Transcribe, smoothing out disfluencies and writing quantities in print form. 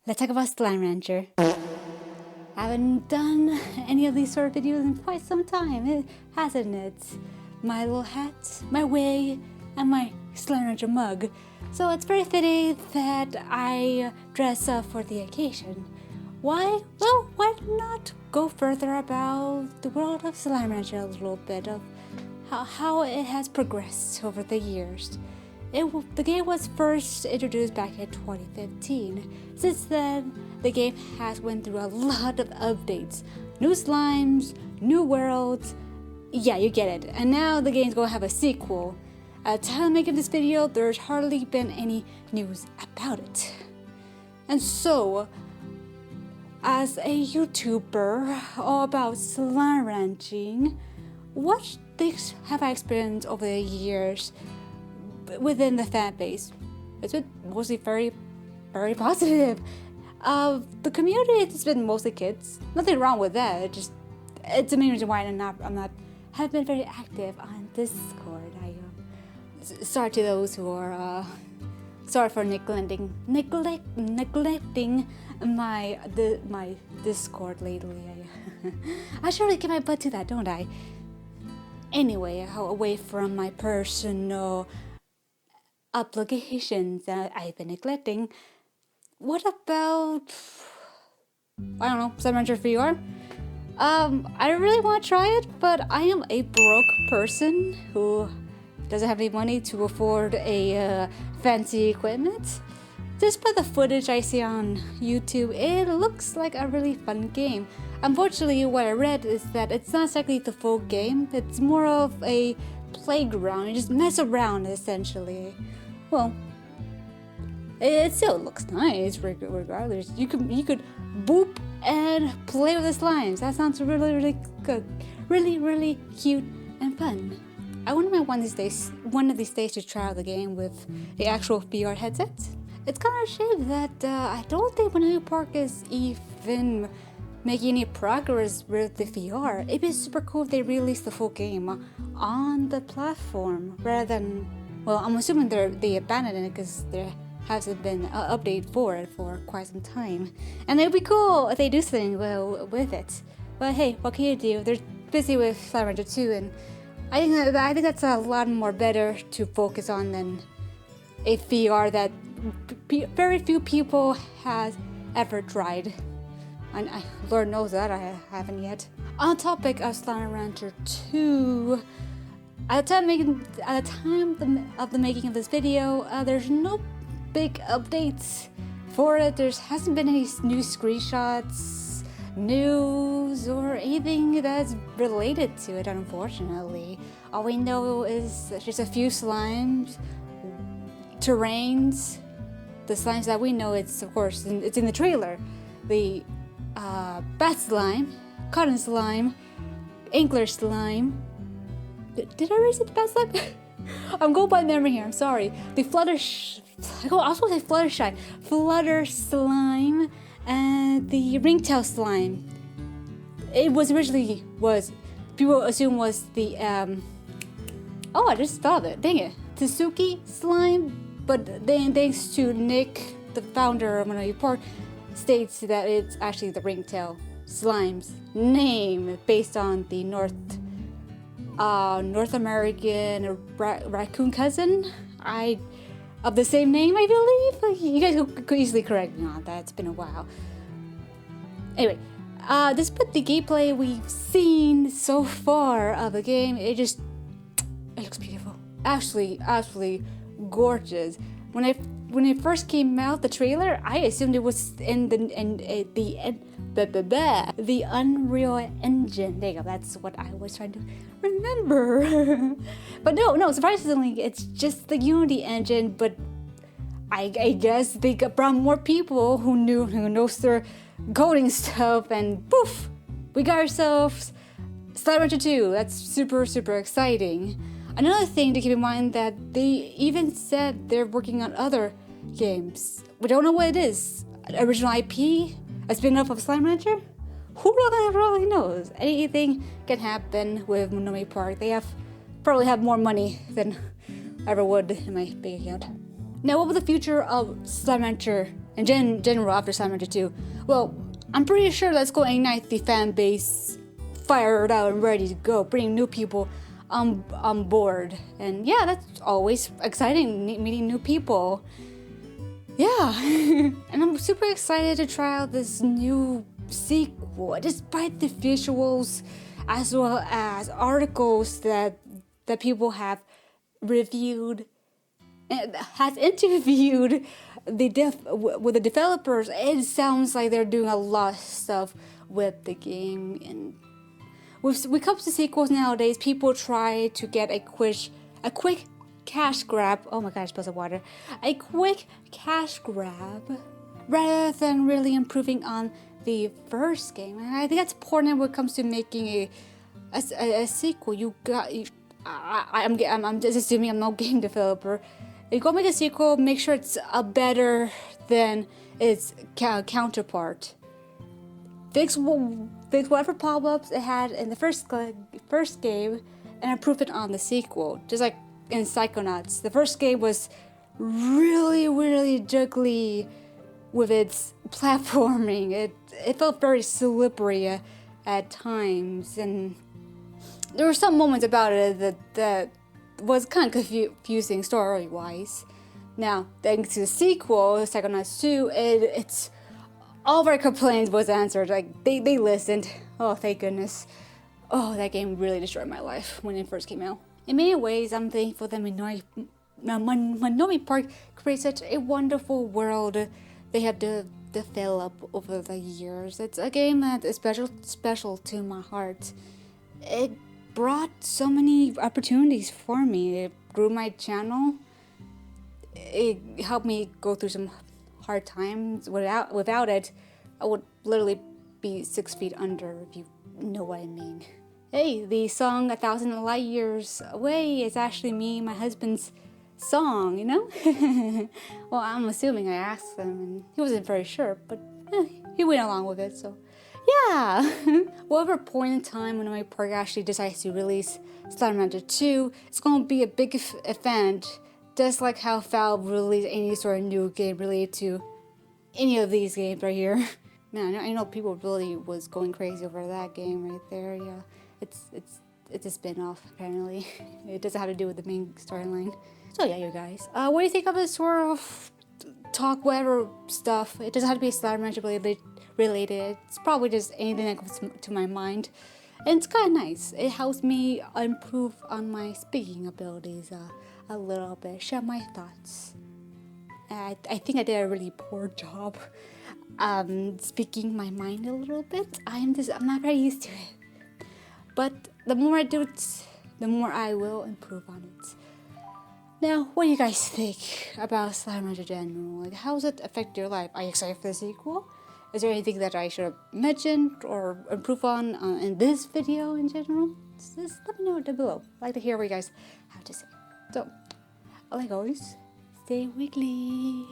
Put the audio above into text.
Let's talk about Slime Rancher. I haven't done any of these sort of videos in quite some time, hasn't it? My little hat, my wig, and my Slime Rancher mug. So it's very fitting that I dress up for the occasion. Why? Well, why not go further about the world of Slime Rancher a little bit, of how it has progressed over the years. The game was first introduced back in 2015. Since then, the game has went through a lot of updates. New slimes, new worlds, yeah, you get it. And now the game's gonna have a sequel. At the time of making this video, there's hardly been any news about it. And so, as a YouTuber all about slime ranching, what things have I experienced over the years within the fan base? It's been mostly very, very positive. The community has been mostly kids. Nothing wrong with that. It's the main reason why haven't been very active on Discord. Sorry to those who are sorry for neglecting my Discord lately. I should really get my butt to that, don't I? Anyway, away from my personal obligations that I've been neglecting, what about, I don't know, Slime Rancher VR? I really want to try it, but I am a broke person who doesn't have any money to afford a fancy equipment. Just by the footage I see on YouTube, it looks like a really fun game. Unfortunately, what I read is that it's not exactly the full game. It's more of a playground. You just mess around, essentially. Well, it still looks nice, regardless. You could boop and play with the slimes. That sounds really, really good. Really, really cute and fun. I wonder one of these days to try out the game with the actual VR headset. It's kind of a shame that I don't think monomipark is even making any progress with the VR. It'd be super cool if they released the full game on the platform rather than, well, I'm assuming they abandoned it because there hasn't been an update for it for quite some time. And it'd be cool if they do something well with it. But hey, what can you do? They're busy with Slime Rancher 2, and I think that's a lot more better to focus on than a VR that very few people has ever tried. And Lord knows that I haven't yet. On the topic of Slime Rancher 2, at the time of the making of this video, there's no big updates for it. There hasn't been any new screenshots, news, or anything that's related to it, unfortunately. All we know is just a few slimes, terrains. The slimes that we know, it's of course, it's in the trailer. The bat slime, cotton slime, angler slime. Did I raise it to bat slime? I'm going by memory here, I'm sorry. The flutter slime, and the ringtail slime. It was originally people assume was the oh, I just thought of it. Dang it, Tsuki slime. But then, thanks to Nick, the founder of monomipark, states that it's actually the ringtail slime's name based on the North American raccoon cousin. Of the same name, I believe. You guys could easily correct me on that. It's been a while. Anyway, despite the gameplay we've seen so far of the game, it looks beautiful. Absolutely gorgeous. When it first came out, the trailer, I assumed it was in the Unreal Engine. There you go. That's what I was trying to remember. But no. Surprisingly, it's just the Unity engine. But I guess they brought more people who knows their coding stuff, and poof, we got ourselves Slime Rancher 2. That's super, super exciting. Another thing to keep in mind that they even said they're working on other games. We don't know what it is. Original IP? A spin-off of Slime Rancher? Who really knows? Anything can happen with monomipark. They probably have more money than I ever would in my bank account. Now, what will the future of Slime Rancher in general after Slime Rancher 2. Well, I'm pretty sure that's going to ignite the fan base fired out and ready to go, bringing new people on board. And yeah, that's always exciting, meeting new people. Yeah, and I'm super excited to try out this new sequel, despite the visuals as well as articles that people have reviewed and have interviewed with the developers. It sounds like they're doing a lot of stuff with the game. And when it comes to sequels nowadays, people try to get a quick cash grab. Oh my god, I spilled some water. A quick cash grab rather than really improving on the first game. And I think that's important when it comes to making a sequel. I'm just assuming I'm no game developer. If you go make a sequel, make sure it's better than its counterpart. Fix whatever pop-ups it had in the first game and improve it on the sequel. Just like in Psychonauts, the first game was really juggly with its platforming. It felt very slippery at times, and there were some moments about it that was kind of confusing story-wise. Now, thanks to the sequel, Psychonauts 2, it's all of our complaints was answered. Like they listened. Oh, thank goodness. Oh, that game really destroyed my life when it first came out. In many ways, I'm thankful that monomipark creates such a wonderful world they have developed over the years. It's a game that is special to my heart. It brought so many opportunities for me. It grew my channel. It helped me go through some hard times. Without it, I would literally be 6 feet under, if you know what I mean. Hey, the song 1,000 Light Years Away is actually me and my husband's song, you know? Well, I'm assuming I asked him, and he wasn't very sure, but he went along with it, so yeah. Whatever point in time when my park actually decides to release Slime Rancher 2, it's going to be a big event, just like how Valve released any sort of new game related to any of these games right here. Man, I know people really was going crazy over that game right there. Yeah, it's a spin-off apparently. It doesn't have to do with the main storyline. So yeah, you guys, what do you think of this sort of talk, whatever stuff? It doesn't have to be Slime Rancher related. It's probably just anything that comes to my mind, and it's kind of nice. It helps me improve on my speaking abilities a little bit, share my thoughts. I think I did a really poor job speaking my mind a little bit. I'm not very used to it, but the more I do it, the more I will improve on it. Now, what do you guys think about Slime Rancher General? Like, how does it affect your life? Are you excited for the sequel? Is there anything that I should have mentioned or improve on in this video in general? Just let me know down below. I'd like to hear what you guys have to say. So, like always, stay wiggly.